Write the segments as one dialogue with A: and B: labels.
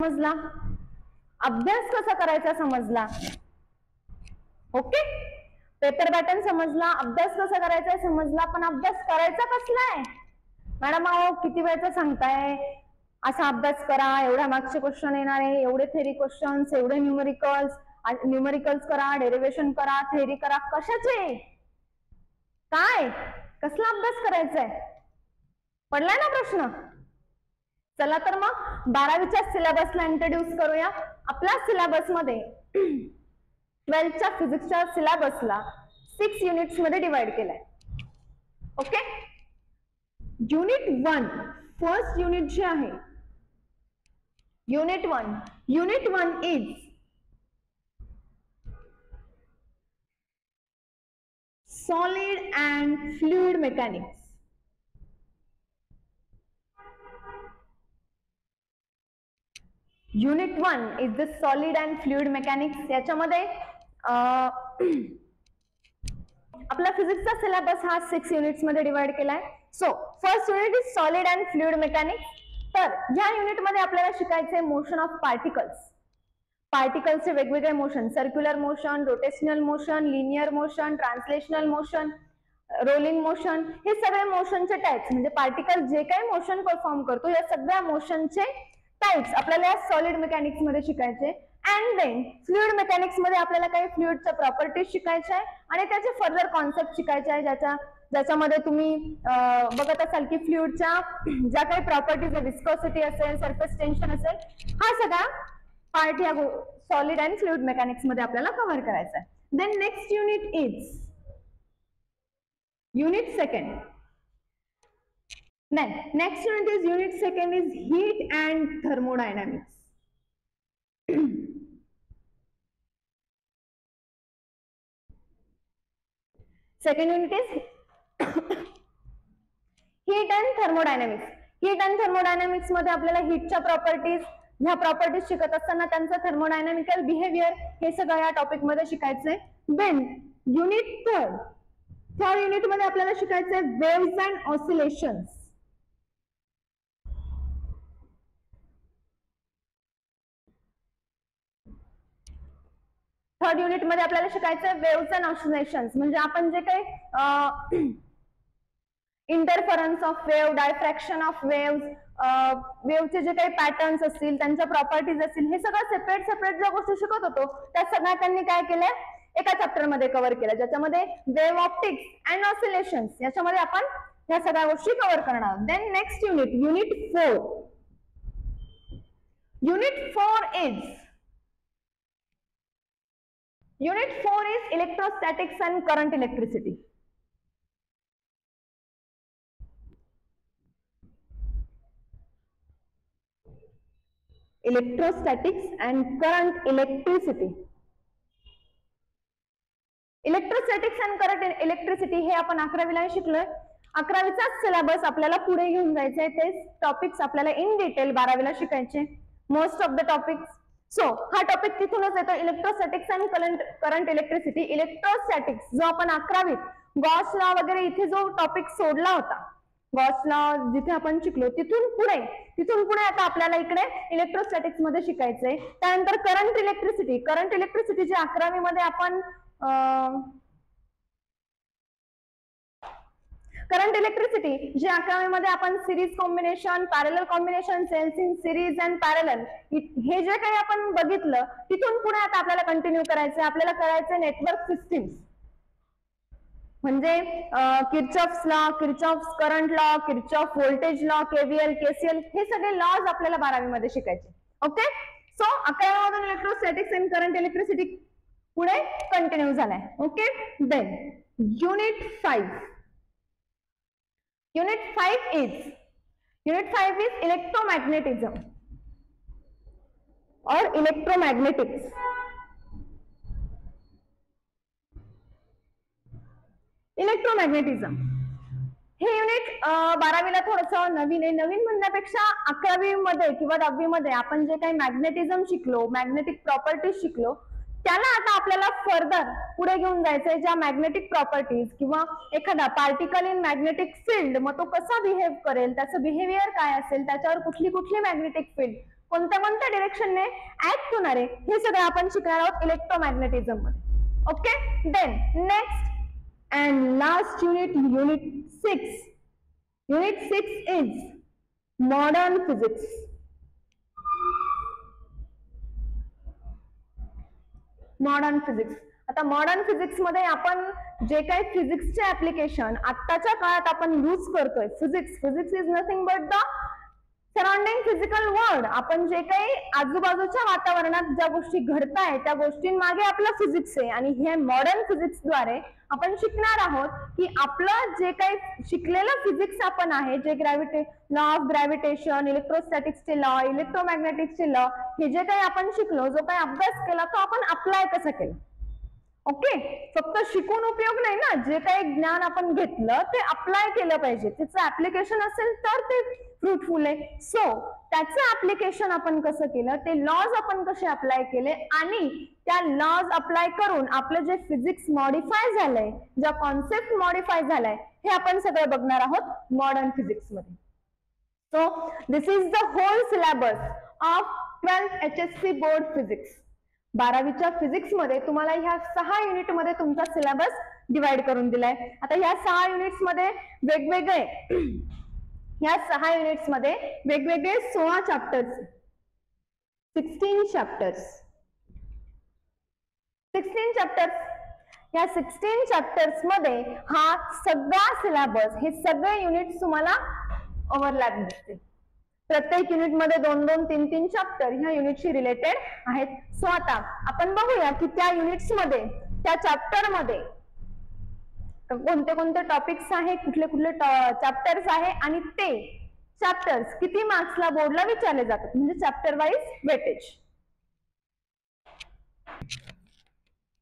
A: समजला, अभ्यास कसा करायचा समजला. ओके, पेपर पॅटर्न समजला, अभ्यास कसा करायचा समजला, पण अभ्यास करायचा कसला आहे मॅडम? किती वेळचा सांगताय असा अभ्यास करा, एवढ्या मार्क्सचे क्वेश्चन येणार आहे, एवढे थेरी क्वेश्चन्स, एवढे न्यूमरिकल्स करा, डेरिव्हेशन करा, थेरी करा, कशाचे काय कसला अभ्यास करायचा आहे? पडलाय ना प्रश्न. चला तर मग 12वीच्या सिलेबसला इंट्रोड्यूस करूया. आपल्या सिलेबस मध्ये 12च्या फिजिक्सच्या सिलेबसला 6 युनिट्स मध्ये डिवाइड केलाय. ओके, युनिट 1 फर्स्ट युनिट जे आहे unit 1 is solid and fluid mechanics. Unit 1 is the solid and fluid mechanics. याच्यामध्ये आपला फिजिक्सचा सिलेबस हा 6 युनिट्स मध्ये डिवाइड केलाय. So first unit is solid and fluid mechanics. तर या युनिट मध्ये आपल्याला शिकायचे मोशन ऑफ पार्टिकल्स. पार्टिकल्सचे वेगवेगळे motion, circular motion, rotational motion, linear motion, translational motion, rolling motion, हे सगळे मोशनचे टाइप्स, म्हणजे पार्टिकल जे काही मोशन परफॉर्म करतो या सगळ्या मोशनचे टाइप्स आपल्याला या सॉलिड मेकॅनिक्स मध्ये शिकायचे. अँड देन फ्लुइड मेकॅनिक्स मध्ये आपल्याला काही फ्लुइडच्या प्रॉपर्टीज शिकायच्या आहे आणि त्याचे फर्दर कॉन्सेप्ट शिकायचे आहे, ज्याच्यामध्ये तुम्ही बघत असाल की फ्लुइडच्या ज्या काही प्रॉपर्टीज आहे, विस्कोसिटी असेल, सरफेस टेन्शन असेल, हा सगळा पार्ट या सॉलिड अँड फ्लुइड मेकॅनिक्स मध्ये आपल्याला कव्हर करायचा आहे. Then next unit is unit second. Next unit is heat and thermodynamics. Second unit is heat and thermodynamics. Heat and thermodynamics मध्ये आपल्याला हीटच्या प्रॉपर्टीज, ह्या प्रॉपर्टीज शिकत असताना त्यांचं थर्मोडायनामिकल बिहेवियर हे सगळं या टॉपिक मध्ये शिकायचंय. देन युनिट थर्ड युनिट मध्ये आपल्याला शिकायचंय waves and oscillations. Third unit मध्ये आपल्याला शिकायचं वेव्हज अँड ऑसिलेशन्स, म्हणजे आपण जे काही interference of wave, diffraction of wave, वेव्हचे जे काही पॅटर्न्स असतील, त्यांच्या प्रॉपर्टीज असतील, हे सगळं सेपरेट ज्या गोष्टी शिकत होतो त्या सगळ्या त्यांनी काय केलंय एका चॅप्टर मध्ये कव्हर केलं, ज्याच्यामध्ये वेव्ह ऑप्टिक्स अँड ऑसिलेशन्स याच्यामध्ये आपण ह्या सगळ्या गोष्टी कव्हर करणार आहोत. Then next unit 4. Unit 4 is electrostatics and current electricity. Electrostatics and current electricity. Electrostatics and current electricity हे आपण 11वीला शिकलोय. 11वीचा सिलेबस आपल्याला पुढे घेऊन जायचं आहे. ते टॉपिक्स आपल्याला इन डिटेल 12वीला शिकायचे, most of the topics. So हा टॉपिक तिथूनच येतो, इलेक्ट्रोस्टॅटिक्स आणि करंट इलेक्ट्रिसिटी. इलेक्ट्रोस्टॅटिक्स जो आपण 11वीत गॉस लॉ वगैरे इथे जो टॉपिक सोडला होता, गॉस लॉ जिथे आपण शिकलो, तिथून पुढे आता आपल्याला इकडे इलेक्ट्रोस्टॅटिक्स मध्ये शिकायचंय. त्यानंतर करंट इलेक्ट्रिसिटी जे 11वी मध्ये आपण करंट इलेक्ट्रिसिटी जे 11वी मध्ये आपण series combination, parallel combination, cells in series and parallel हे जे काही आपण बघितलं, तिथून पुढे आता आपल्याला कंटिन्यू करायचं. आपल्याला करायचं नेटवर्क सिस्टीम्स, म्हणजे Kirchhoff's law, Kirchhoff's current law, Kirchhoff voltage law, KVL, KCL, हे सगळे लॉज आपल्याला 12वी मध्ये शिकायचे. ओके, सो 11वी मधून इलेक्ट्रोस्टॅटिक्स अँड करंट इलेक्ट्रिसिटी पुढे कंटिन्यू झालाय. Okay, then unit 5. Unit 5 is electromagnetism or electromagnetics. Electromagnetism हे युनिट 12वीला थोडंसं नवीन आहे. नवीन म्हणण्यापेक्षा 11वी मध्ये किंवा 10वी मध्ये आपण जे काही मॅग्नेटिझम शिकलो, मॅग्नेटिक प्रॉपर्टीज शिकलो, त्याला आता आपल्याला फर्दर पुढे घेऊन जायचंय. ज्या मॅग्नेटिक प्रॉपर्टीज किंवा एखादा पार्टिकल इन मॅग्नेटिक फील्ड, मग तो कसा बिहेव करेल, त्याचं बिहेवियर काय असेल, त्याच्यावर कुठली मॅग्नेटिक फील्ड, कोणत्या कोणत्या डिरेक्शनने ऍक्ट होणार आहे हे सगळं आपण शिकणार आहोत इलेक्ट्रोमॅग्नेटिझम मध्ये. Okay, then next and last unit, unit 6. Unit 6 is modern physics. Modern physics. आता मॉडर्न फिजिक्स मध्ये आपण जे काही फिजिक्सचे ऍप्लिकेशन आत्ताच्या काळात आपण यूज करतोय, physics is nothing but the surrounding physical world. आपण जे काही आजूबाजूच्या वातावरणात ज्या गोष्टी घडताय त्या गोष्टींमागे आपलं फिजिक्स आहे. आणि हे मॉडर्न फिजिक्सद्वारे आपण शिकणार आहोत की आपलं जे काही शिकलेलं फिजिक्स आपण आहे, जे लॉ ऑफ ग्रॅव्हिटेशन, इलेक्ट्रोस्टॅटिक्सचे लॉ, इलेक्ट्रोमॅग्नेटिक्सचे लॉ, हे जे काही आपण शिकलो, जो काही अभ्यास केला तो आपण अप्लाय कसं केलं. ओके, फक्त शिकून उपयोग नाही ना, जे काही ज्ञान आपण घेतलं ते अप्लाय केलं पाहिजे, त्याचं ऍप्लिकेशन असेल तर ते फ्रुटफुल आहे. सो त्याचं ऍप्लिकेशन आपण कसं केलं, ते लॉज आपण कसे अप्लाय केले आणि त्या लॉज अप्लाय करून आपलं जे फिजिक्स मॉडिफाय झालंय, ज्या कॉन्सेप्ट मॉडिफाय झालाय, हे आपण सगळं बघणार आहोत मॉडर्न फिजिक्स मध्ये. So this is the whole syllabus of 12th HSC board physics. 12वीच्या फिजिक्स मध्ये तुम्हाला ह्या 6 युनिट मध्ये तुमचा सिलेबस डिवाइड करून दिलाय. आता ह्या 6 युनिट्स मध्ये वेगवेगळे ह्या 6 युनिट्स मध्ये वेगवेगळे 16 चॅप्टर्स, 16 चॅप्टर्स. या 16 चॅप्टर्स मध्ये हा सगळा सिलेबस, हे सगळे युनिट्स तुम्हाला ओव्हरलॅप दिसतील. प्रत्येक युनिट मध्ये 2-2, 3-3 चॅप्टर ह्या युनिटशी रिलेटेड आहेत. सो आता आपण बघूया की त्या युनिट्स मध्ये, त्या चॅप्टर मध्ये कोणते कोणते टॉपिक्स आहे, कुठले कुठले चॅप्टर्स आहे आणि ते चॅप्टर्स किती मार्क्सला बोर्डला विचारले जातात, म्हणजे चॅप्टर वाईज वेटेज.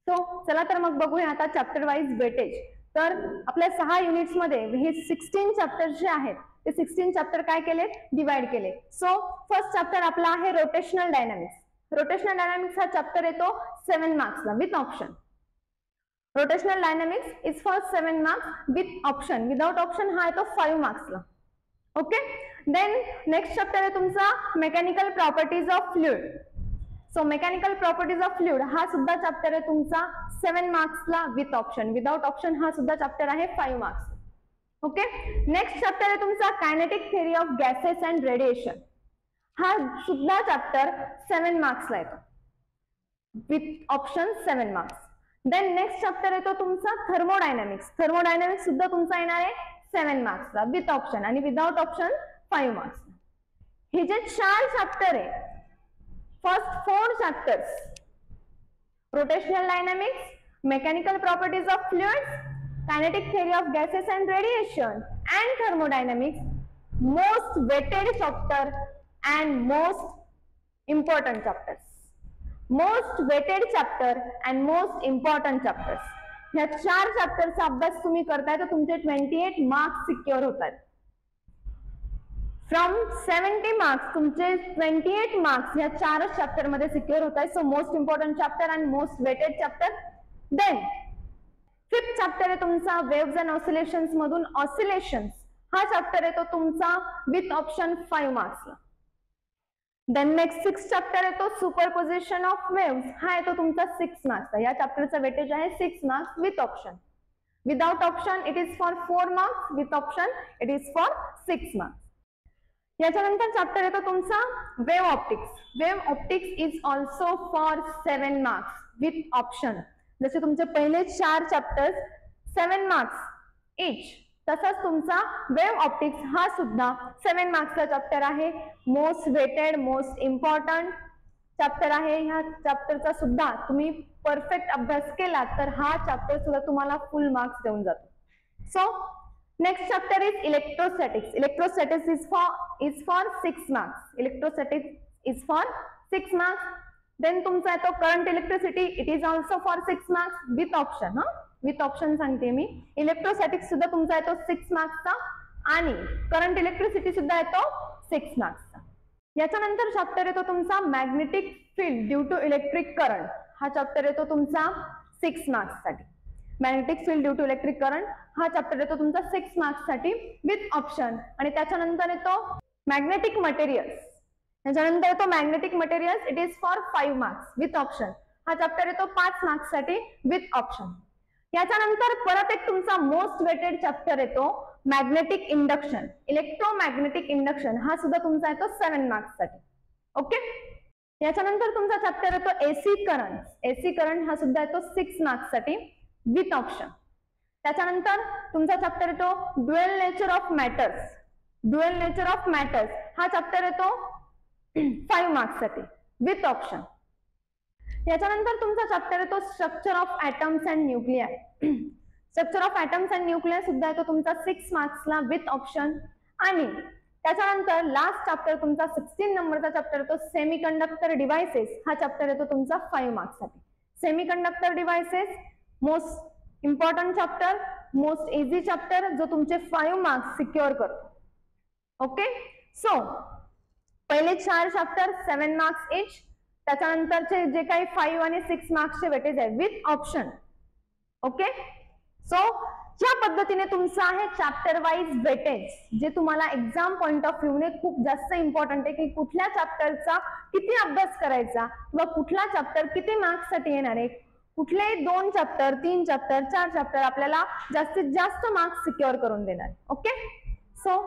A: सो चला तर मग बघूया आता चॅप्टर वाईज वेटेज. तर आपल्या 6 युनिट्स मध्ये हे 16 चॅप्टर्स जे आहेत ते 16 चॅप्टर काय केले, डिवाइड केले. सो फर्स्ट चॅप्टर आपला आहे रोटेशनल डायनामिक्स. रोटेशनल डायनामिक्स हा चॅप्टर येतो 7 मार्क्सला with option. Rotational dynamics is for 7 marks with option. Without option हा येतो 5 मार्क्सला. ओके, देन नेक्स्ट चॅप्टर आहे तुमचा mechanical properties of fluid. So mechanical properties of fluid हा सुद्धा चॅप्टर आहे तुमचा 7 मार्क्सला विथ ऑप्शन. विदाउट ऑप्शन हा सुद्धा चॅप्टर आहे 5 मार्क्स. ओके, नेक्स्ट चॅप्टर आहे तुमचा kinetic theory of gases and radiation. हा सुद्धा चॅप्टर 7 मार्क्सला येतो with option 7 marks. Then next chapter येतो तुमचा थर्मोडायनामिक्स. थर्मोडायनामिक्स सुद्धा तुमचा येणार आहे 7 मार्क्सला विथ ऑप्शन आणि विदाउट ऑप्शन 5 मार्क्स. हे जे 4 चॅप्टर आहे, first 4 chapters rotational dynamics, mechanical properties of fluids, kinetic theory of gases and radiation and thermodynamics, most weighted chapter and most important chapters. Most weighted chapter and most important chapters. ह्या 4 चॅप्टरचा अभ्यास तुम्ही करताय तर तुमचे 28 marks secure होतात. From 70 marks तुमचे 28 marks ह्या 4 chapter मध्ये सिक्युअर होत आहेत. So most important chapter and most weighted chapter. Then 5th chapter आहे तुमचा वेव्हज अँड ऑसिलेशन्स मधून ऑसिलेशन्स. हा चॅप्टर येतो तुमचा विथ ऑप्शन 5 मार्क्सला. देन नेक्स्ट 6th चॅप्टर येतो सुपरपोजिशन ऑफ वेव्हज. हा येतो तुमचा 6 मार्क्सला. या चॅप्टरचा वेटेज आहे 6 marks with option. Without option it is for 4 marks, with option it is for 6 marks. याच्यानंतर चॅप्टर येतो तुमचा wave optics. Wave optics is also for 7 marks with option. जसे तुमचे पहिले 4 चॅप्टर्स 7 मार्क्स इच, तसाच तुमचा वेव्ह ऑप्टिक्स हा सुद्धा 7 मार्क्सचा चॅप्टर आहे. Most weighted, most important chapter आहे. ह्या चॅप्टरचा सुद्धा तुम्ही परफेक्ट अभ्यास केला तर हा चॅप्टर सुद्धा तुम्हाला फुल मार्क्स देऊन जातो. So next chapter is electrostatics. Electrostatics is for 6 marks. Electrostatics is for 6 marks. Then तुमचा येतो current electricity. It is also for 6 marks with option. With option सांगते मी. इलेक्ट्रोस्टॅटिक्स सुद्धा तुमचा येतो 6 मार्क्सचा आणि करंट इलेक्ट्रिसिटी सुद्धा येतो 6 मार्क्सचा. याच्यानंतर चॅप्टर येतो तुमचा magnetic field due to electric current. हा चॅप्टर येतो तुमचा 6 मार्क्स साठी. Magnetic field due to electric current हा चॅप्टर येतो तुमचा 6 मार्क्स साठी विथ ऑप्शन. आणि त्याच्यानंतर येतो मॅग्नेटिक मटेरियल्स. त्याच्यानंतर येतो magnetic materials, it is for 5 marks with option. हा चॅप्टर येतो 5 मार्क्स साठी विथ ऑप्शन. याच्यानंतर परत एक तुमचा मोस्ट वेटेड चॅप्टर येतो मॅग्नेटिक इंडक्शन, इलेक्ट्रोमॅग्नेटिक इंडक्शन. हा सुद्धा तुमचा येतो 7 मार्क्स साठी. ओके. याच्यानंतर तुमचा चॅप्टर येतो एसी करंट. एसी करंट हा सुद्धा येतो 6 मार्क्स साठी विथ ऑप्शन. त्याच्यानंतर तुमचा चॅप्टर येतो dual nature of matters. Dual nature of matters हा चॅप्टर येतो 5 मार्क्स साठी विथ ऑप्शन. याच्यानंतर तुमचा चॅप्टर येतो structure of atoms and nuclei. Structure of atoms and nuclei सुद्धा येतो तुमचा 6 मार्क्सला विथ ऑप्शन. आणि त्याच्यानंतर लास्ट चॅप्टर तुमचा 16 नंबरचा चॅप्टर येतो सेमीकंडक्टर डिव्हाइसेस. हा चॅप्टर येतो तुमचा 5 मार्क्स साठी. Semiconductor devices most important chapter, most easy chapter, जो तुमचे 5 मार्क्स सिक्युअर करतो. ओके. सो पहिले 4 चॅप्टर 7 मार्क्स इच. त्याच्यानंतरचे जे काही 5 आणि 6 मार्क्सचे वेटेज आहे विथ ऑप्शन. ओके. सो या पद्धतीने तुमचं आहे चॅप्टर वाईज वेटेज, जे तुम्हाला एक्झाम पॉइंट ऑफ व्ह्यूने खूप जास्त इम्पॉर्टंट आहे की कुठल्या चॅप्टरचा किती अभ्यास करायचा व कुठला चॅप्टर किती मार्क्स साठी येणार आहे, कुठले 2 चॅप्टर 3 चॅप्टर 4 चॅप्टर आपल्याला जास्तीत जास्त मार्क्स सिक्युअर करून देणार. ओके. सो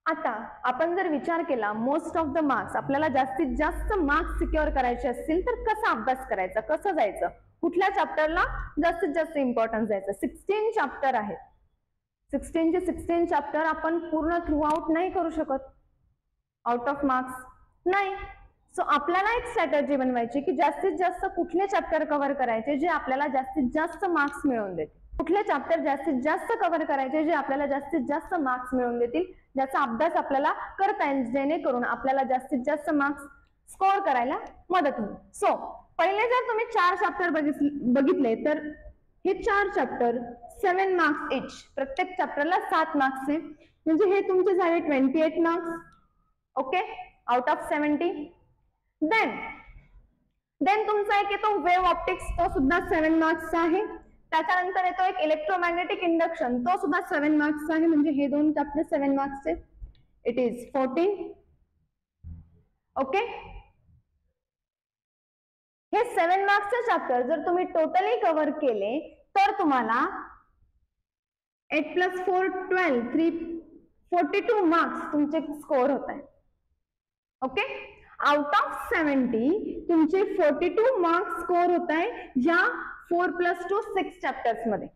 A: आता आपण जर विचार केला मोस्ट ऑफ द मार्क्स आपल्याला जास्तीत जास्त मार्क्स सिक्युअर करायचे असतील तर कसा अभ्यास करायचा, कसं जायचं, कुठल्या चॅप्टरला जास्तीत जास्त इम्पॉर्टन्स द्यायचं. 16 चॅप्टर आहेत. 16 चे 16 चॅप्टर आपण पूर्ण थ्रू आउट नाही करू शकत आउट ऑफ मार्क्स नाही. सो आपल्याला एक स्ट्रॅटेजी बनवायची की जास्तीत जास्त कुठले चॅप्टर कव्हर करायचे जे आपल्याला जास्तीत जास्त मार्क्स मिळवून देतील, कुठले चॅप्टर जास्तीत जास्त कव्हर करायचे जे आपल्याला जास्तीत जास्त मार्क्स मिळवून देतील, ज्याचा अभ्यास आपल्याला करता येईल, जेणेकरून आपल्याला जास्तीत जास्त मार्क्स स्कोर करायला मदत होईल. सो पहिले जर तुम्ही 4 चॅप्टर बघितले तर हे 4 चॅप्टर 7 मार्क्स इच. प्रत्येक चॅप्टरला 7 मार्क्स आहे, म्हणजे हे तुमचे झाले 28 marks. Okay. Out of 70. Then तुमचा एक येतो वेव्ह ऑप्टिक्स, तो सुद्धा 7 मार्क्सचा आहे. त्याच्यानंतर येतो एक इलेक्ट्रोमॅग्नेटिक इंडक्शन, तो सुद्धा 7 मार्क्स आहे, म्हणजे हे 2 चॅप्टर 7 मार्क्सचे. It is 14. ओके. हे 7 मार्क्सचे चॅप्टर जर तुम्ही टोटली कव्हर केले तर तुम्हाला 8 + 4 12 42 मार्क्स तुमचे स्कोर होत आहे. ओके. आउट ऑफ 70 तुमचे 42 मार्क्स स्कोर होत आहे या 4 + 2 6 चॅप्टर्स मध्ये.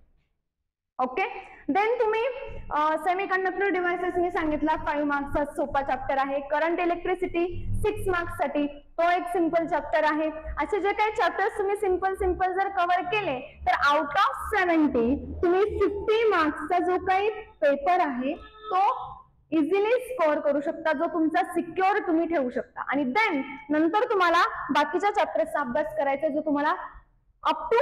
A: ओके. देन तुम्ही सेमीकंडक्टर डिव्हाइसेस मी सांगितला 5 मार्क्सचा सोपा चॅप्टर आहे. करंट इलेक्ट्रिसिटी 6 मार्क्स साठी, तो एक सिंपल चॅप्टर आहे. असे जे काही चॅप्टर्स तुम्ही सिंपल जर कव्हर केले तर आउट ऑफ 70 तुम्ही 50 मार्क्सचा जो काही पेपर आहे तो इझिली स्कोर करू शकता, जो तुमचा सिक्युअर तुम्ही ठेवू शकता. आणि देन नंतर तुम्हाला बाकीच्या चॅप्टर्सचा अभ्यास करायचा जो तुम्हाला अप टू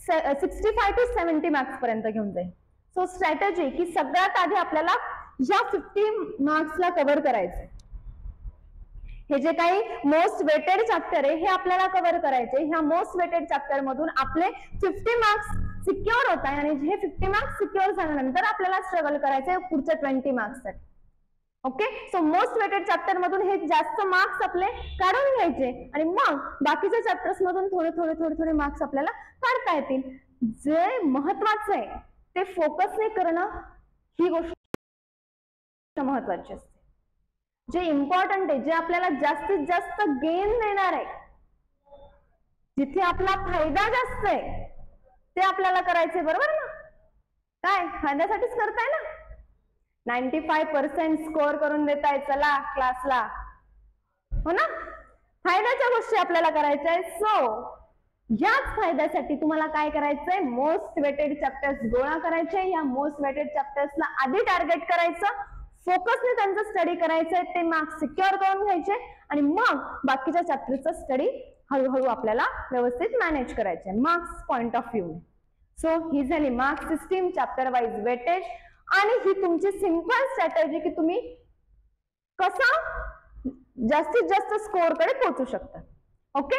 A: 65 to 70 मार्क्स पर्यंत घेऊन जाईल. सो स्ट्रॅटेजी की सगळ्यात आधी आपल्याला या 50 मार्क्सला कव्हर करायचंय. हे जे काही मोस्ट वेटेड चॅप्टर आहे हे आपल्याला कव्हर करायचे. ह्या मोस्ट वेटेड चॅप्टर मधून आपले 50 मार्क्स सिक्युअर होत आहे आणि हे 50 मार्क्स सिक्युअर झाल्यानंतर आपल्याला स्ट्रगल करायचंय पुढच्या 20 मार्क्स साठी. Okay. So most weighted chapter मधून हे जास्त मार्क्स आपले काढून घ्यायचे आणि मग बाकीच्या चॅप्टर्स मधून थोडे मार्क्स आपल्याला काढता येतील. जे महत्वाचं आहे ते फोकसने करणं, ही गोष्ट महत्वाची असते. जे इम्पॉर्टंट आहे, जे आपल्याला जास्तीत जास्त गेन देणार आहे, जिथे आपला फायदा जास्त आहे ते आपल्याला करायचंय. बरोबर ना? काय फायद्यासाठीच करताय ना. 95% स्कोअर करून देताय चला क्लासला, हो ना. फायद्याच्या गोष्टी आपल्याला करायच्या आहे. सो याच फायद्यासाठी तुम्हाला काय करायचंय, मोस्ट वेटेड चॅप्टर्स गोळा करायचे. या मोस्ट वेटेड चॅप्टर्सला आधी टार्गेट करायचं, फोकसने त्यांचं स्टडी करायचंय, ते मार्क्स सिक्युअर करून घ्यायचे आणि मग बाकीच्या चॅप्टरचा स्टडी हळूहळू आपल्याला व्यवस्थित मॅनेज करायचे marks point of view. So ही झाली marks system, chapter wise weightage, आणि ही तुमची सिंपल स्ट्रॅटेजी की तुम्ही कसा जास्तीत जास्त स्कोअर कडे पोहोचू शकता. ओके.